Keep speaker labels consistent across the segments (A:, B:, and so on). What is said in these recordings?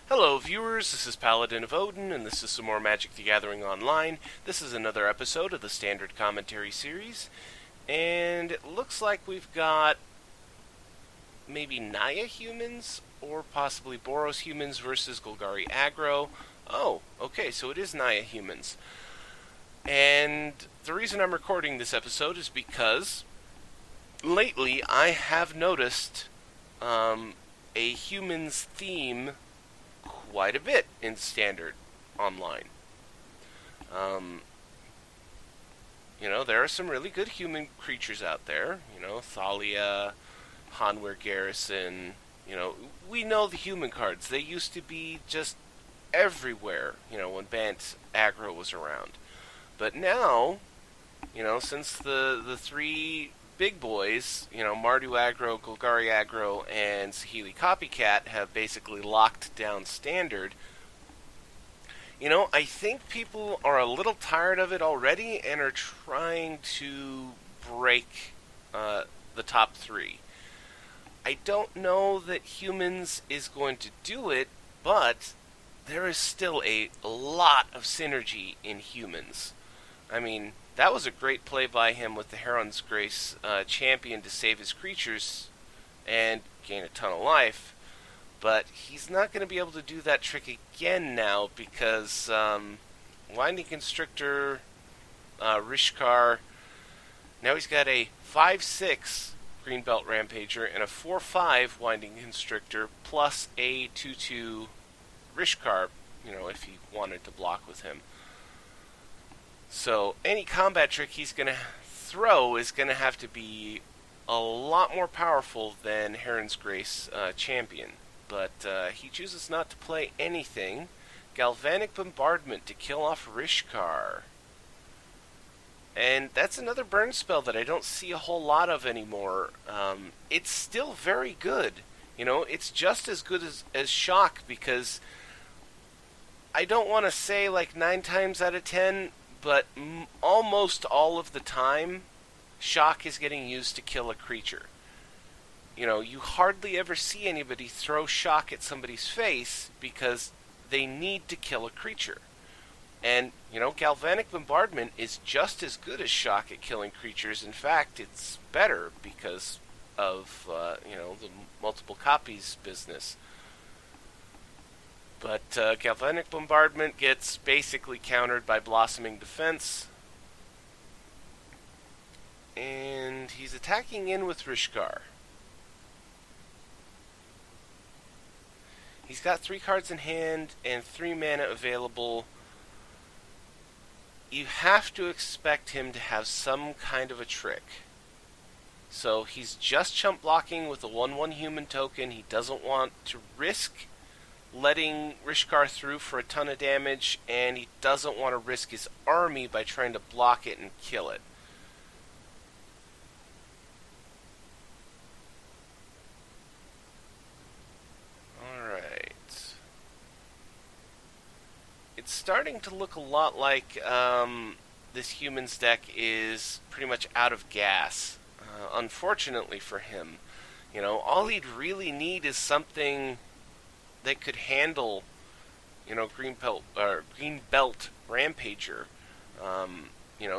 A: Hello viewers, this is Paladin of Odin, and this is some more Magic the Gathering Online. This is another episode of the Standard Commentary series, and it looks like we've got maybe Naya humans, or possibly Boros humans versus Golgari Aggro. Oh, okay, so it is Naya humans. And the reason I'm recording this episode is because lately I have noticed a humans theme quite a bit in Standard Online. There are some really good human creatures out there. Thalia, Hanweir Garrison. We know the human cards. They used to be just everywhere, when Bant Aggro was around. But now, since the three big boys, Mardu Aggro, Golgari Aggro, and Saheeli Copycat have basically locked down Standard, I think people are a little tired of it already and are trying to break the top three. I don't know that humans is going to do it, but there is still a lot of synergy in humans. I mean, that was a great play by him with the Heron's Grace champion to save his creatures and gain a ton of life. But he's not going to be able to do that trick again now because Winding Constrictor, Rishkar, now he's got a 5/6 Greenbelt Rampager and a 4/5 Winding Constrictor plus a 2/2 Rishkar, if he wanted to block with him. So any combat trick he's going to throw is going to have to be a lot more powerful than Heron's Grace champion. But he chooses not to play anything. Galvanic Bombardment to kill off Rishkar. And that's another burn spell that I don't see a whole lot of anymore. It's still very good. It's just as good as Shock, because I don't want to say like 9 times out of 10, but almost all of the time, Shock is getting used to kill a creature. You hardly ever see anybody throw Shock at somebody's face because they need to kill a creature. And, Galvanic Bombardment is just as good as Shock at killing creatures. In fact, it's better because of, the multiple copies business. But Galvanic Bombardment gets basically countered by Blossoming Defense. And he's attacking in with Rishkar. He's got 3 cards in hand and 3 mana available. You have to expect him to have some kind of a trick. So he's just chump blocking with a 1/1 human token. He doesn't want to risk letting Rishkar through for a ton of damage, and he doesn't want to risk his army by trying to block it and kill it. It's starting to look a lot like this humans deck is pretty much out of gas. Unfortunately for him, all he'd really need is something that could handle, Green Belt Rampager,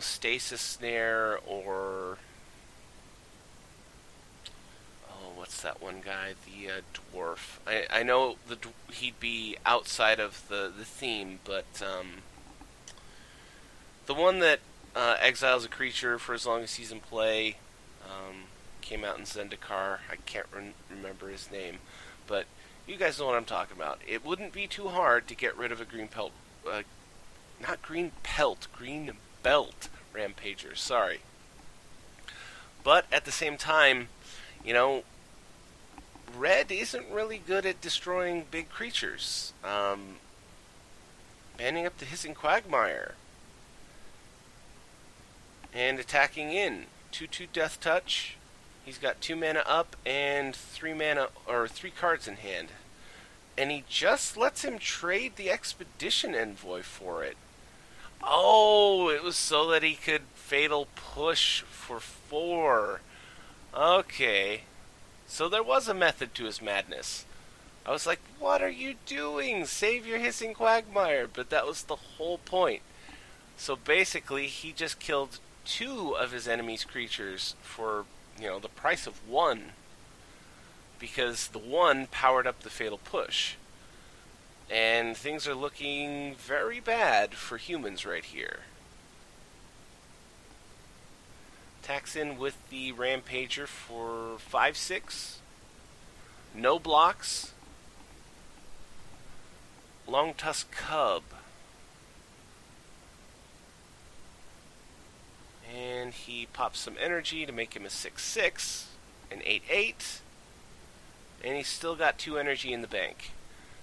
A: Stasis Snare, or what's that one guy? The dwarf. I know he'd be outside of the theme, but the one that exiles a creature for as long as he's in play, came out in Zendikar. I can't remember his name, but you guys know what I'm talking about. It wouldn't be too hard to get rid of a Green Belt Rampager. Sorry, but at the same time, Red isn't really good at destroying big creatures. Banding up the Hissing Quagmire. And attacking in. 2/2 Death Touch. He's got 2 mana up and 3 cards in hand. And he just lets him trade the Expedition Envoy for it. Oh, it was so that he could Fatal Push for 4. Okay. So there was a method to his madness. I was like, what are you doing? Save your hissing quagmire. But that was the whole point. So basically, he just killed 2 of his enemy's creatures for, the price of 1. Because the 1 powered up the Fatal Push. And things are looking very bad for humans right here. Attacks in with the Rampager for 5/6. No blocks. Long Tusk Cub. And he pops some energy to make him a 6/6, an 8/8, and he's still got 2 energy in the bank.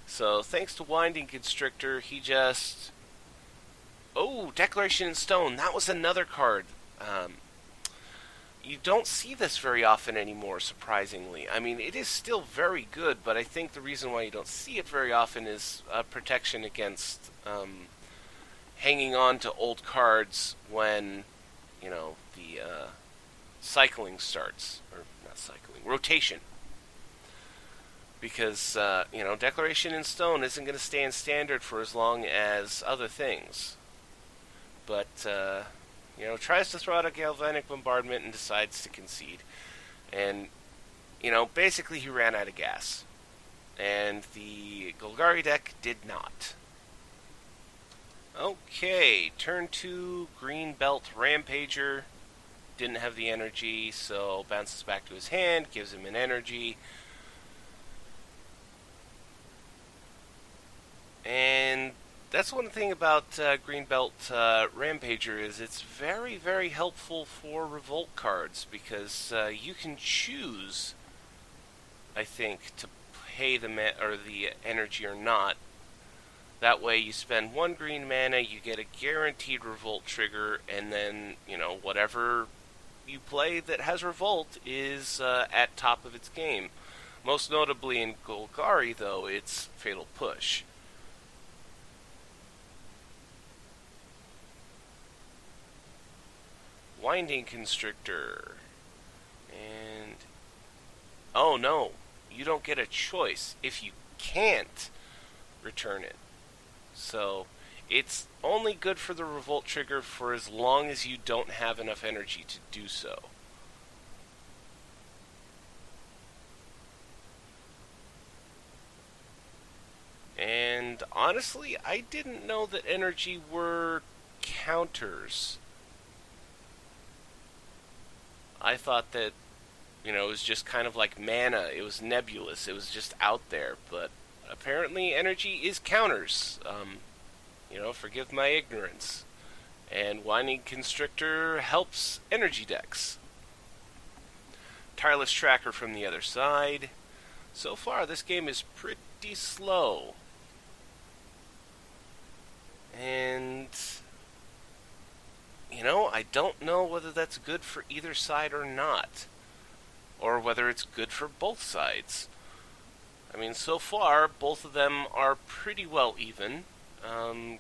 A: So thanks to Winding Constrictor, he just... Oh, Declaration in Stone, that was another card. You don't see this very often anymore, surprisingly. I mean, it is still very good, but I think the reason why you don't see it very often is protection against hanging on to old cards when... the cycling starts, or not cycling, rotation. Because, Declaration in Stone isn't going to stay in standard for as long as other things. But, tries to throw out a Galvanic Bombardment and decides to concede. And, basically he ran out of gas. And the Golgari deck did not. Okay, turn 2, Green Belt Rampager. Didn't have the energy, so bounces back to his hand, gives him an energy. And that's one thing about Green Belt Rampager is it's very, very helpful for Revolt cards because you can choose, I think, to pay the energy or not. That way you spend 1 green mana, you get a guaranteed Revolt trigger, and then, whatever you play that has Revolt is at top of its game. Most notably in Golgari, though, it's Fatal Push. Winding Constrictor. And... oh no, you don't get a choice if you can't return it. So, it's only good for the Revolt trigger for as long as you don't have enough energy to do so. And honestly, I didn't know that energy were counters. I thought that, it was just kind of like mana. It was nebulous. It was just out there. But apparently energy is counters. Forgive my ignorance. And Winding Constrictor helps energy decks. Tireless Tracker from the other side. So far, this game is pretty slow. And... I don't know whether that's good for either side or not. Or whether it's good for both sides. I mean, so far, both of them are pretty well even.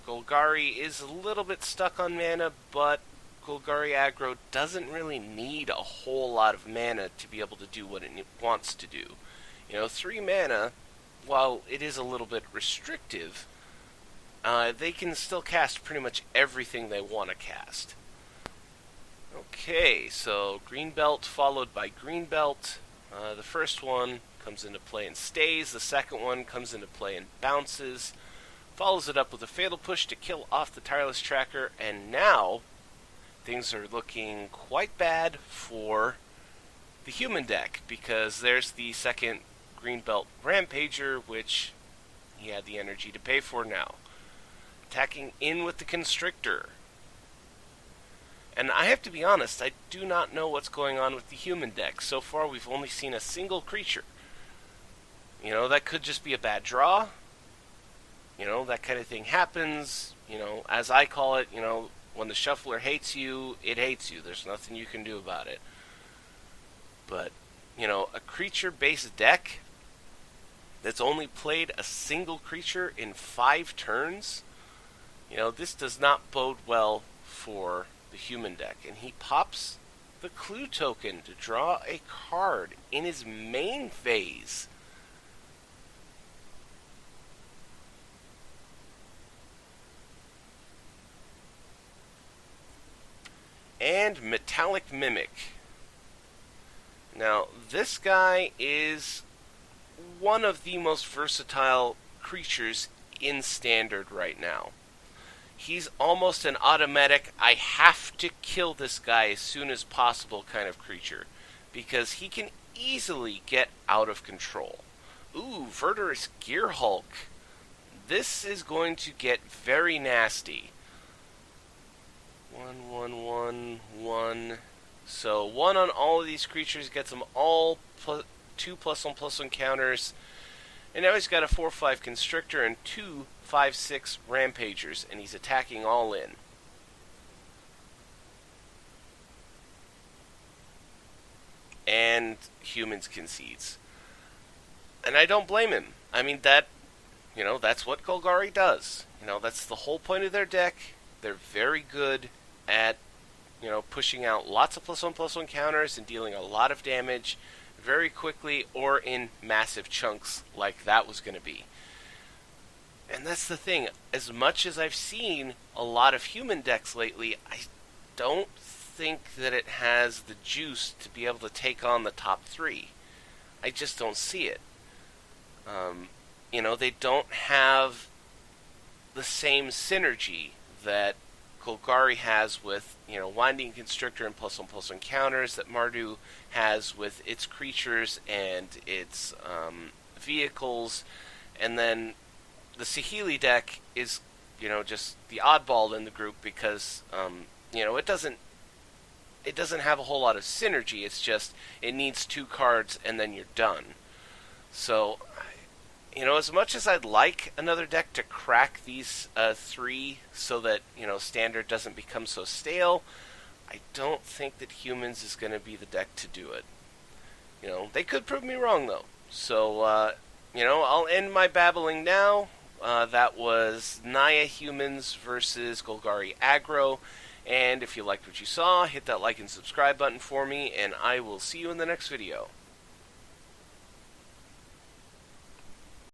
A: Golgari is a little bit stuck on mana, but Golgari aggro doesn't really need a whole lot of mana to be able to do what it wants to do. 3 mana, while it is a little bit restrictive, they can still cast pretty much everything they want to cast. Okay, so Green Belt followed by Green Belt. The first one comes into play and stays. The second one comes into play and bounces. Follows it up with a Fatal Push to kill off the Tireless Tracker. And now, things are looking quite bad for the human deck. Because there's the second Green Belt Rampager, which he had the energy to pay for now. Attacking in with the Constrictor. And I have to be honest, I do not know what's going on with the human deck. So far, we've only seen a single creature. That could just be a bad draw. That kind of thing happens. As I call it, when the shuffler hates you, it hates you. There's nothing you can do about it. But, a creature-based deck that's only played a single creature in 5 turns, this does not bode well for the human deck. And he pops the clue token to draw a card in his main phase. And Metallic Mimic. Now, this guy is one of the most versatile creatures in Standard right now. He's almost an automatic, I have to kill this guy as soon as possible kind of creature, because he can easily get out of control. Ooh, Verdurous Gear Hulk. This is going to get very nasty. 1, 1, 1, 1. So 1 on all of these creatures gets them all 2+1/+1 counters. And now he's got a 4/5 Constrictor and 2 5/6 Rampagers, and he's attacking all in. And Humans concedes. And I don't blame him. I mean, that's what Golgari does. That's the whole point of their deck. They're very good at, pushing out lots of +1/+1 counters and dealing a lot of damage very quickly or in massive chunks like that was going to be. And that's the thing. As much as I've seen a lot of human decks lately, I don't think that it has the juice to be able to take on the top 3. I just don't see it. They don't have the same synergy that Golgari has with, Winding Constrictor and +1/+1 counters, that Mardu has with its creatures and its vehicles, and then the Saheeli deck is, just the oddball in the group because, it doesn't have a whole lot of synergy. It's just it needs 2 cards and then you're done. So, as much as I'd like another deck to crack these 3 so that, Standard doesn't become so stale, I don't think that Humans is going to be the deck to do it. They could prove me wrong, though. So, I'll end my babbling now. That was Naya Humans versus Golgari Aggro. And if you liked what you saw, hit that like and subscribe button for me, and I will see you in the next video.